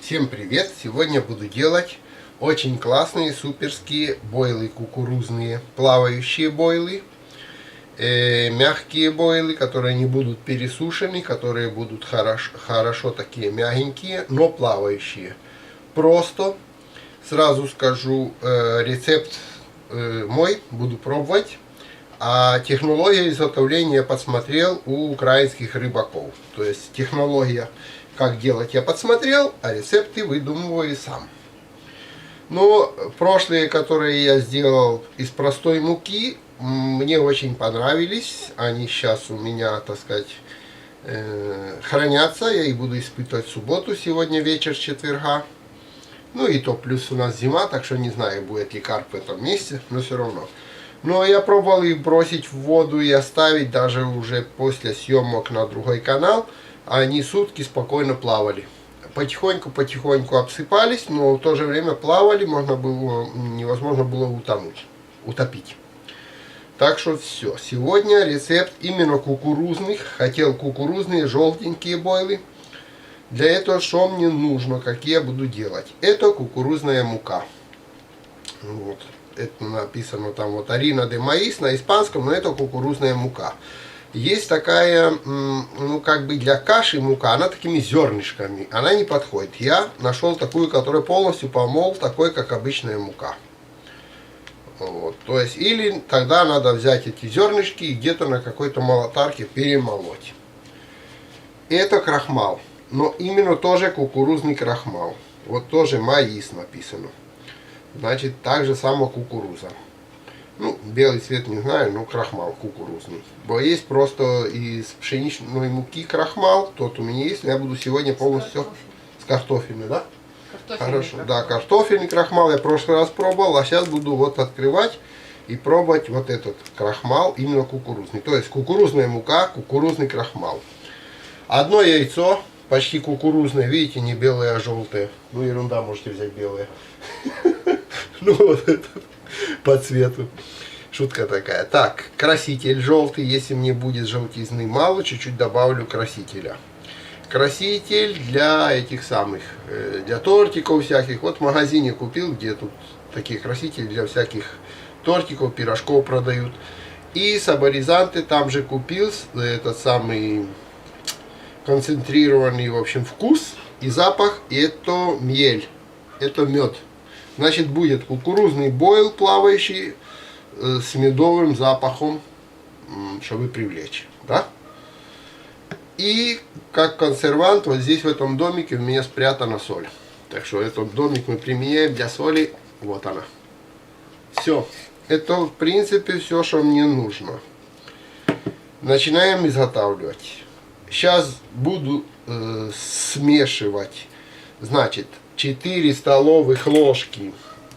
Всем привет! Сегодня буду делать очень классные суперские бойлы кукурузные, плавающие бойлы, мягкие бойлы, которые не будут пересушены, которые будут хорошо такие мягенькие, но плавающие. Просто сразу скажу, рецепт мой буду пробовать, а технология изготовления подсмотрел у украинских рыбаков. То есть технология, как делать, я подсмотрел, а рецепты выдумываю сам. Но прошлые, которые я сделал из простой муки, мне очень понравились. Они сейчас у меня, так сказать, хранятся. Я их буду испытывать в субботу, сегодня вечер четверга. Ну и то плюс у нас зима, так что не знаю, будет ли карп в этом месте, но все равно. Но я пробовал их бросить в воду и оставить даже уже после съемок на другой канал. Они сутки спокойно плавали. Потихоньку обсыпались, но в то же время плавали, невозможно было утопить. Так что все. Сегодня рецепт именно кукурузных. Хотел кукурузные желтенькие бойлы. Для этого что мне нужно, какие я буду делать? Это кукурузная мука. Вот. Это написано там вот harina de maíz на испанском, но это кукурузная мука. Есть такая, ну как бы для каши мука, она такими зернышками, она не подходит. Я нашел такую, которая полностью помол, такой как обычная мука. Вот. То есть, или тогда надо взять эти зернышки и где-то на какой-то молотарке перемолоть. Это крахмал, но именно тоже кукурузный крахмал. Вот тоже маис написано. Значит, так же само кукуруза. Ну, белый цвет не знаю, но крахмал кукурузный. Бо есть просто из пшеничной муки крахмал. Тот у меня есть, но я буду сегодня полностью с картофельным, да? Хорошо, да, картофельный крахмал я в прошлый раз пробовал, а сейчас буду вот открывать и пробовать вот этот крахмал, именно кукурузный. То есть кукурузная мука, кукурузный крахмал. Одно яйцо, почти кукурузное, видите, не белое, а желтое. Ну, ерунда, можете взять белое. Ну, вот это по цвету. Шутка такая. Так, краситель желтый. Если мне будет желтизны мало, чуть-чуть добавлю красителя. Краситель для этих самых, для тортиков всяких. Вот в магазине купил, где тут такие красители для всяких тортиков, пирожков продают. И саборизанты там же купил, этот самый концентрированный, в общем, вкус и запах. И это мель, это мед. Значит, будет кукурузный бойл плавающий с медовым запахом, чтобы привлечь, да? И как консервант вот здесь в этом домике у меня спрятана соль. Так что этот домик мы применяем для соли. Вот она. Все. Это в принципе все, что мне нужно. Начинаем изготавливать. Сейчас буду смешивать. Значит, 4 столовых ложки.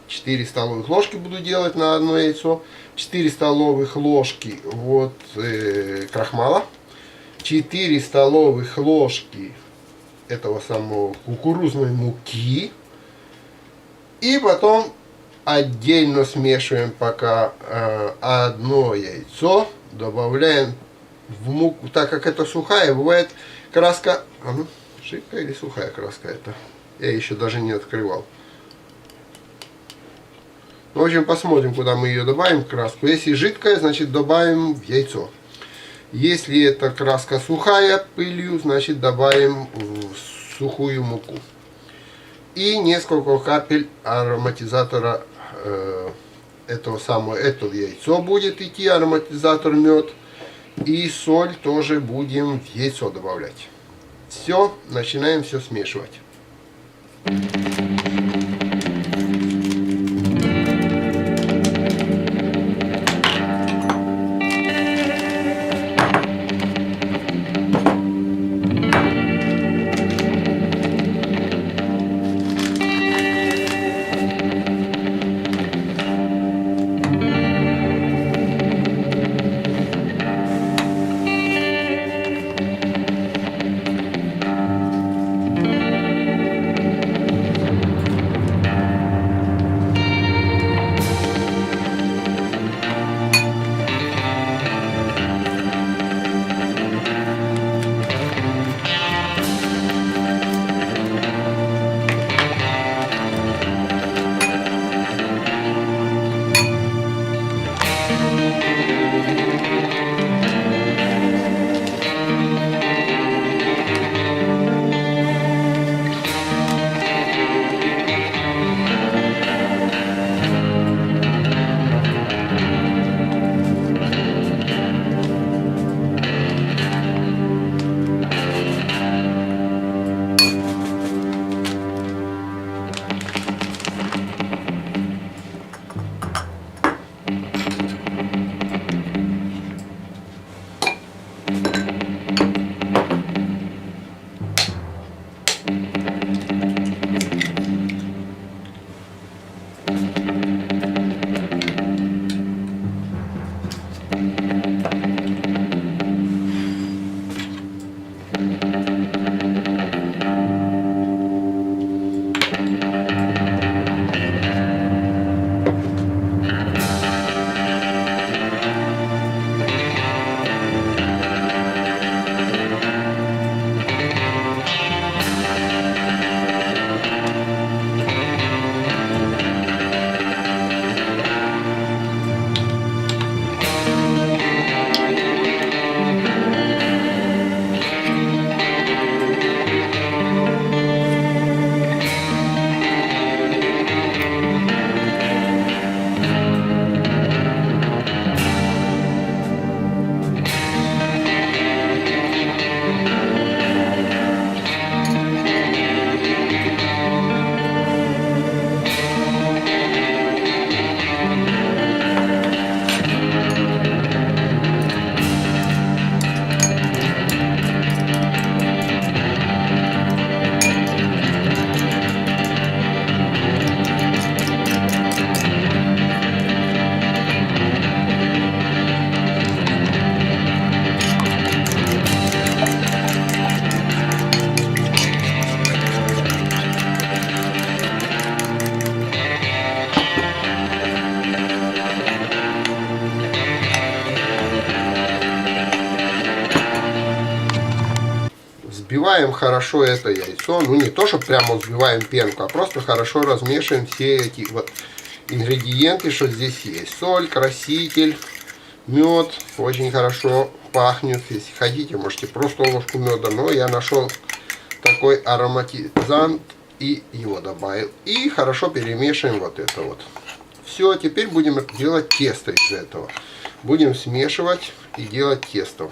4 столовых ложки буду делать на одно яйцо. 4 столовых ложки вот крахмала. 4 столовых ложки этого самого кукурузной муки. И потом отдельно смешиваем пока одно яйцо. Добавляем в муку, так как это сухая, бывает краска. А ну, жидкая или сухая краска это? Я еще даже не открывал. В общем, посмотрим, куда мы ее добавим, краску. Если жидкая, значит добавим в яйцо. Если эта краска сухая, пылью, значит добавим в сухую муку. И несколько капель ароматизатора этого самого, это яйцо будет идти, ароматизатор мед. И соль тоже будем в яйцо добавлять. Все, начинаем все смешивать. хорошо это яйцо. Ну не то, что прямо взбиваем пенку, а просто хорошо размешиваем все эти вот ингредиенты, что здесь есть. Соль, краситель, мед. Очень хорошо пахнет. Если хотите, можете просто ложку меда. Но я нашел такой ароматизант и его добавил. И хорошо перемешиваем вот это вот. Все, теперь будем делать тесто из этого. Будем смешивать и делать тесто.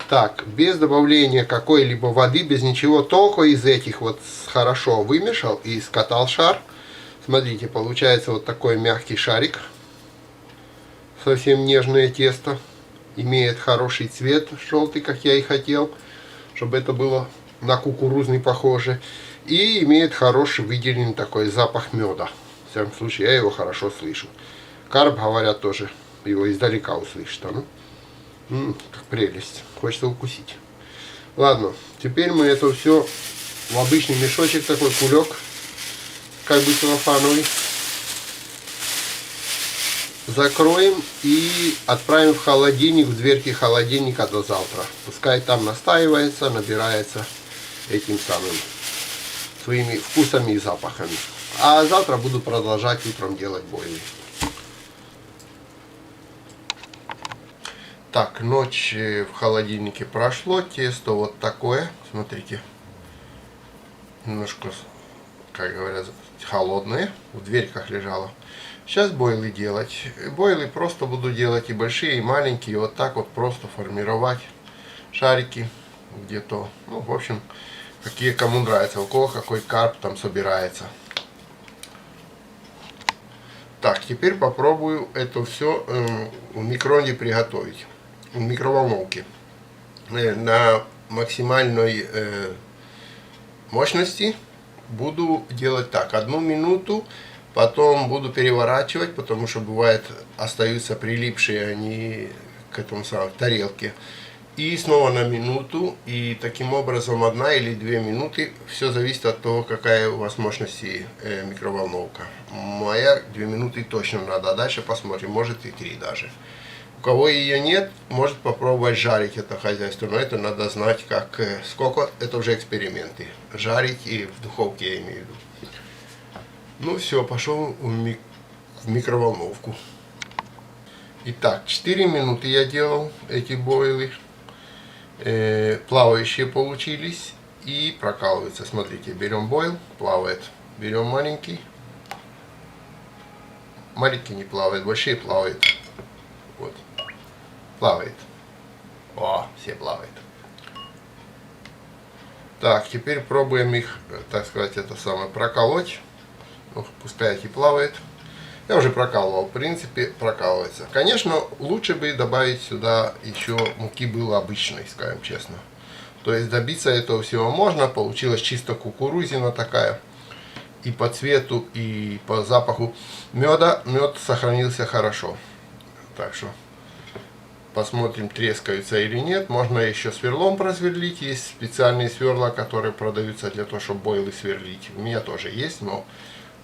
Так, без добавления какой-либо воды, без ничего, только из этих вот хорошо вымешал и скатал шар. Смотрите, получается вот такой мягкий шарик. Совсем нежное тесто. Имеет хороший цвет, желтый, как я и хотел, чтобы это было на кукурузный похоже. И имеет хороший выделенный такой запах меда. В всяком случае, я его хорошо слышу. Карп, говорят, тоже его издалека услышит. Как прелесть. Хочется укусить. Ладно, теперь мы это все в обычный мешочек, такой кулек, как бы целлофановый, закроем и отправим в холодильник, в дверки холодильника до завтра. Пускай там настаивается, набирается этим самым своими вкусами и запахами. А завтра буду продолжать утром делать бойли. Так, ночь в холодильнике прошло, тесто вот такое, смотрите, немножко, как говорят, холодное, в дверьках лежало. Сейчас бойлы делать. Бойлы просто буду делать и большие, и маленькие, вот так вот просто формировать шарики где-то, ну, в общем, какие кому нравятся, у кого какой карп там собирается. Так, теперь попробую это все в микроне приготовить. В микроволновке на максимальной мощности буду делать так, 1 минуту, потом буду переворачивать, потому что бывает остаются прилипшие они к этому самому тарелке, и снова на минуту, и таким образом 1 или 2 минуты, все зависит от того, какая у вас мощности микроволновка. Моя 2 минуты точно надо, а дальше посмотрим, может и 3 даже. У кого ее нет, может попробовать жарить это хозяйство, но это надо знать, как, сколько, это уже эксперименты. Жарить и в духовке, я имею в виду. Ну все, пошел в микроволновку. Итак, 4 минуты я делал эти бойлы. Плавающие получились и прокалываются. Смотрите, берем бойл, плавает. Берем маленький. Маленький не плавает, большие плавают. Вот. Плавает. О, все плавают. Так, теперь пробуем их, так сказать, это самое, проколоть. Ну, пускай эти плавают. Я уже прокалывал, в принципе, прокалывается. Конечно, лучше бы добавить сюда еще муки было обычной, скажем честно. То есть добиться этого всего можно. Получилась чисто кукурузина такая. И по цвету, и по запаху меда. Мед сохранился хорошо. Так что посмотрим, трескаются или нет. Можно еще сверлом просверлить. Есть специальные сверла, которые продаются для того, чтобы бойлы сверлить. У меня тоже есть, но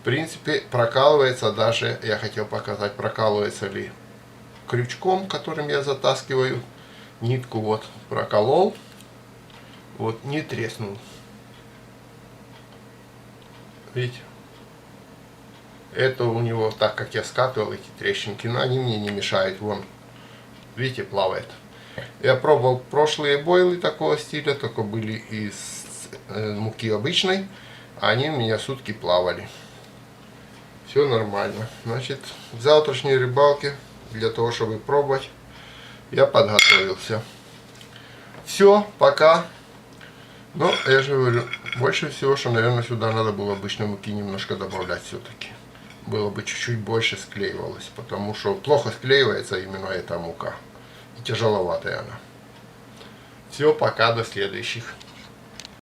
в принципе прокалывается даже, я хотел показать, прокалывается ли крючком, которым я затаскиваю нитку. Вот проколол, вот не треснул. Видите? Это у него, так как я скатывал эти трещинки, но они мне не мешают. Вон, видите, плавает. Я пробовал прошлые бойлы такого стиля, только были из муки обычной. Они у меня сутки плавали. Все нормально. Значит, к завтрашней рыбалке, для того, чтобы пробовать, я подготовился. Все, пока. Но я же говорю, больше всего, что, наверное, сюда надо было обычной муки немножко добавлять все-таки. Было бы чуть-чуть больше склеивалось, потому что плохо склеивается именно эта мука. И тяжеловатая она. Все, пока, до следующих.